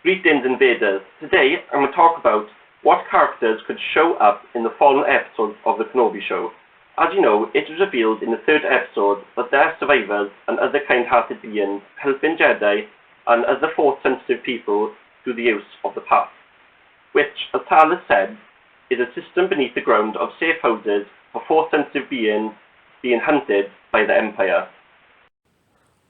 Greetings invaders. Today I'm going to talk about what characters could show up in the following episodes of the Kenobi show. As you know, it was revealed in the third episode that there are survivors and other kind-hearted beings helping Jedi and other Force-sensitive people through the use of the path, which, as Tal has said, is a system beneath the ground of safe houses for Force-sensitive beings being hunted by the Empire.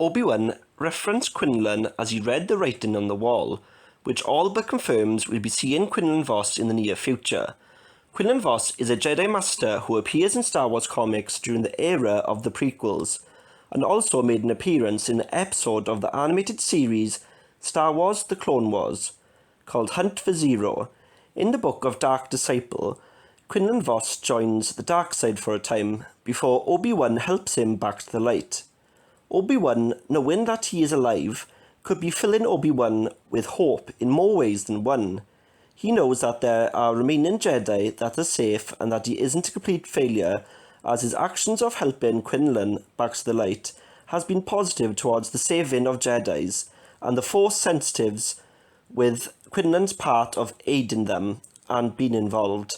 Obi-Wan referenced Quinlan as he read the writing on the wall, which all but confirms we'll be seeing Quinlan Vos in the near future. Quinlan Vos is a Jedi Master who appears in Star Wars comics during the era of the prequels, and also made an appearance in an episode of the animated series Star Wars The Clone Wars, called Hunt for Zero. In the book of Dark Disciple, Quinlan Vos joins the dark side for a time, before Obi-Wan helps him back to the light. Obi-Wan, knowing that he is alive, could be filling Obi-Wan with hope in more ways than one. He knows that there are remaining Jedi that are safe and that he isn't a complete failure, as his actions of helping Quinlan back to the light has been positive towards the saving of Jedis and the Force sensitives, with Quinlan's part of aiding them and being involved.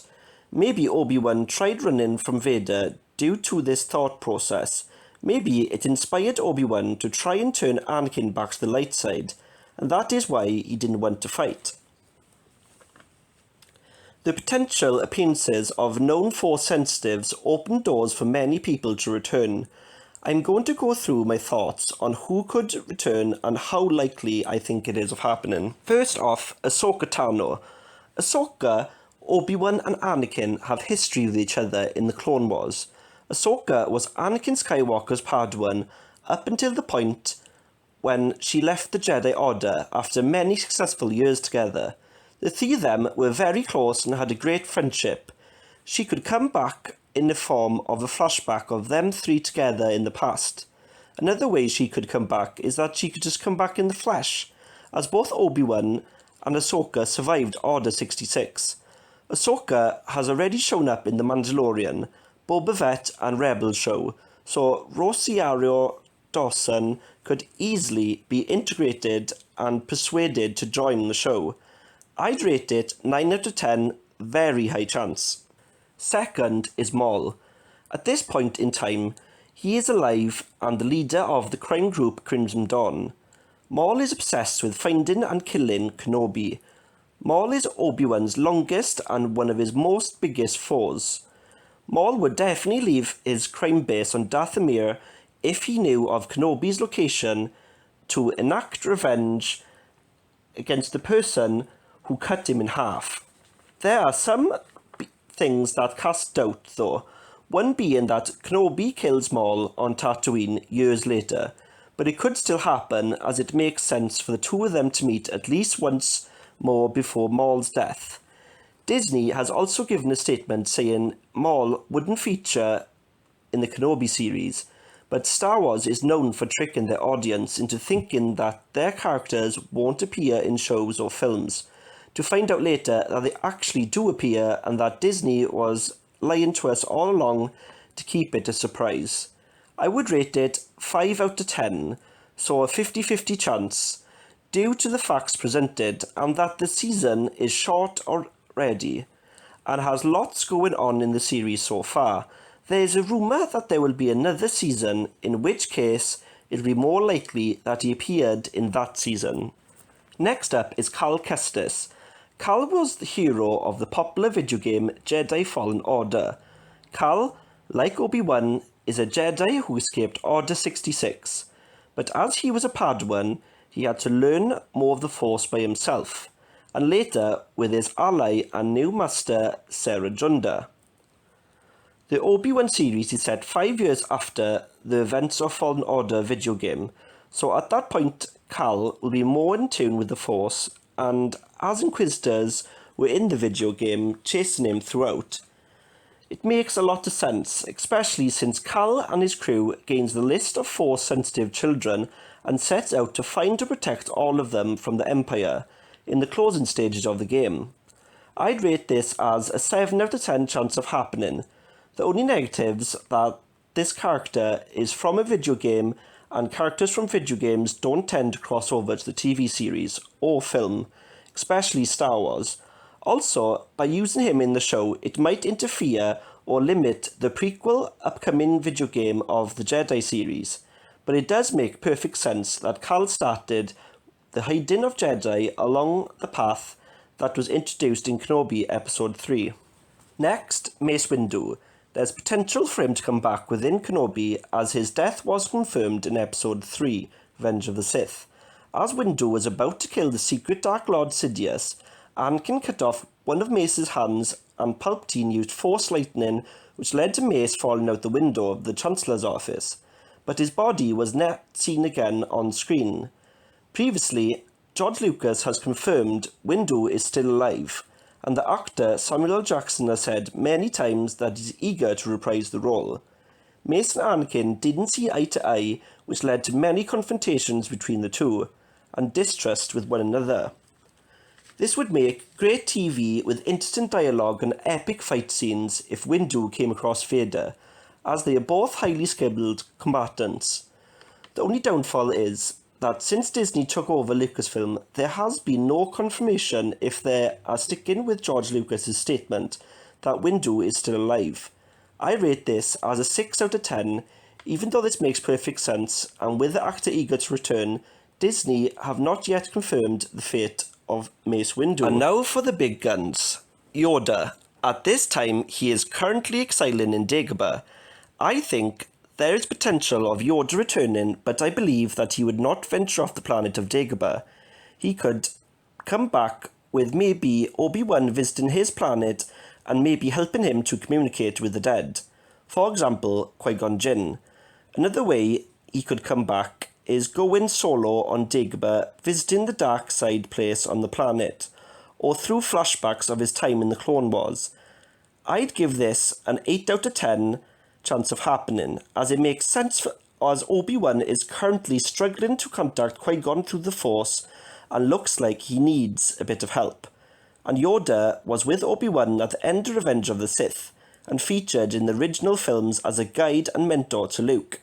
Maybe Obi-Wan tried running from Vader due to this thought process. Maybe it inspired Obi-Wan to try and turn Anakin back to the light side, and that is why he didn't want to fight. The potential appearances of known Force sensitives opened doors for many people to return. I'm going to go through my thoughts on who could return and how likely I think it is of happening. First off, Ahsoka Tano. Ahsoka, Obi-Wan and Anakin have history with each other in the Clone Wars. Ahsoka was Anakin Skywalker's Padawan up until the point when she left the Jedi Order after many successful years together. The three of them were very close and had a great friendship. She could come back in the form of a flashback of them three together in the past. Another way she could come back is that she could just come back in the flesh, as both Obi-Wan and Ahsoka survived Order 66. Ahsoka has already shown up in The Mandalorian, Boba Fett and Rebels show, so Rosario Dawson could easily be integrated and persuaded to join the show. I'd rate it 9 out of 10, very high chance. Second is Maul. At this point in time, he is alive and the leader of the crime group Crimson Dawn. Maul is obsessed with finding and killing Kenobi. Maul is Obi-Wan's longest and one of his most biggest foes. Maul would definitely leave his crime base on Dathomir if he knew of Kenobi's location to enact revenge against the person who cut him in half. There are some things that cast doubt though, one being that Kenobi kills Maul on Tatooine years later, but it could still happen as it makes sense for the two of them to meet at least once more before Maul's death. Disney has also given a statement saying Maul wouldn't feature in the Kenobi series, but Star Wars is known for tricking their audience into thinking that their characters won't appear in shows or films, to find out later that they actually do appear and that Disney was lying to us all along to keep it a surprise. I would rate it 5 out of 10, so a 50-50 chance, due to the facts presented and that the season is short already and has lots going on in the series so far. There is a rumour that there will be another season, in which case it will be more likely that he appeared in that season. Next up is Karl Kustes. Karl was the hero of the popular video game Jedi Fallen Order. Karl, like Obi-Wan, is a Jedi who escaped Order 66, but as he was a Padawan, he had to learn more of the Force by himself, and later with his ally and new master Cere Junda. The Obi-Wan series is set 5 years after the events of Fallen Order video game, so at that point Karl will be more in tune with the Force, and as Inquisitors were in the video game chasing him throughout. It makes a lot of sense, especially since Karl and his crew gains the list of Force-sensitive children and sets out to find and protect all of them from the Empire in the closing stages of the game. I'd rate this as a 7 out of 10 chance of happening. The only negatives that this character is from a video game and characters from video games don't tend to cross over to the TV series or film. especially Star Wars. Also, by using him in the show, it might interfere or limit the prequel upcoming video game of the Jedi series. But it does make perfect sense that Karl started the hiding of Jedi along the path that was introduced in Kenobi Episode 3. Next, Mace Windu. There's potential for him to come back within Kenobi, as his death was confirmed in Episode 3, Revenge of the Sith. As Windu was about to kill the secret Dark Lord Sidious, Anakin cut off one of Mace's hands and Palpatine used Force lightning, which led to Mace falling out the window of the Chancellor's office. But his body was not seen again on screen. Previously, George Lucas has confirmed Windu is still alive, and the actor Samuel L. Jackson has said many times that he's eager to reprise the role. Mace and Anakin didn't see eye to eye, which led to many confrontations between the two, and distrust with one another. This would make great TV with instant dialogue and epic fight scenes if Windu came across Vader, as they are both highly skilled combatants. The only downfall is that since Disney took over Lucasfilm, there has been no confirmation if they are sticking with George Lucas's statement that Windu is still alive. I rate this as a 6 out of 10, even though this makes perfect sense, and with the actor eager to return, Disney have not yet confirmed the fate of Mace Windu. And now for the big guns. Yoda. At this time, he is currently exiling in Dagobah. I think there is potential of Yoda returning, but I believe that he would not venture off the planet of Dagobah. He could come back with maybe Obi Wan visiting his planet and maybe helping him to communicate with the dead. For example, Qui-Gon Jinn. Another way he could come back is going solo on Dagobah, visiting the dark side place on the planet, or through flashbacks of his time in the Clone Wars. I'd give this an 8 out of 10 chance of happening, as it makes sense as Obi-Wan is currently struggling to contact Qui-Gon through the Force and looks like he needs a bit of help. And Yoda was with Obi-Wan at the end of Revenge of the Sith and featured in the original films as a guide and mentor to Luke,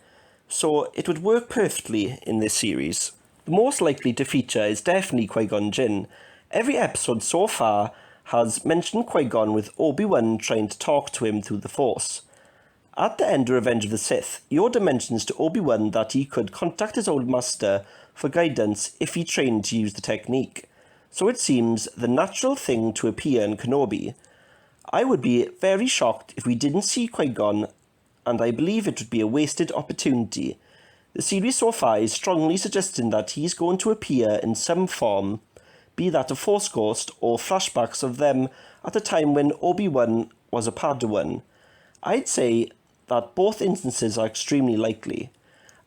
so it would work perfectly in this series. The most likely to feature is definitely Qui-Gon Jinn. Every episode so far has mentioned Qui-Gon with Obi-Wan trying to talk to him through the Force. At the end of Revenge of the Sith, Yoda mentions to Obi-Wan that he could contact his old master for guidance if he trained to use the technique, so it seems the natural thing to appear in Kenobi. I would be very shocked if we didn't see Qui-Gon, and I believe it would be a wasted opportunity. The series so far is strongly suggesting that he's going to appear in some form, be that a Force ghost or flashbacks of them at a time when Obi-Wan was a Padawan. I'd say that both instances are extremely likely.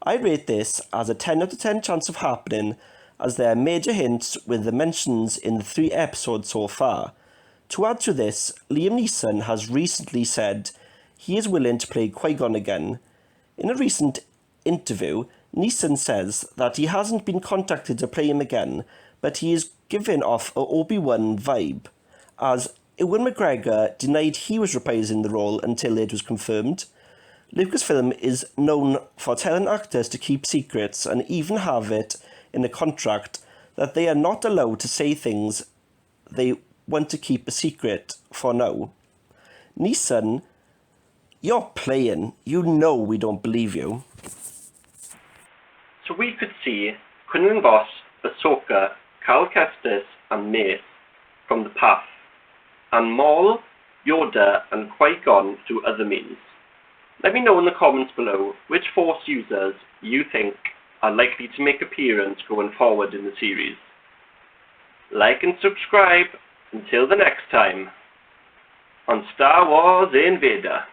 I rate this as a 10 out of 10 chance of happening, as there are major hints with the mentions in the 3 episodes so far. To add to this, Liam Neeson has recently said he is willing to play Qui-Gon again. In a recent interview, Neeson says that he hasn't been contacted to play him again, but he is giving off a Obi-Wan vibe, as Ewan McGregor denied he was reprising the role until it was confirmed. Lucasfilm is known for telling actors to keep secrets and even have it in a contract that they are not allowed to say things they want to keep a secret for now. Neeson, you're playing. You know we don't believe you. So we could see Quinlan Vos, Ahsoka, Karl Kustes and Mace from the path, and Maul, Yoda and Qui-Gon through other means. Let me know in the comments below which Force users you think are likely to make appearance going forward in the series. Like and subscribe until the next time on Star Wars Invader.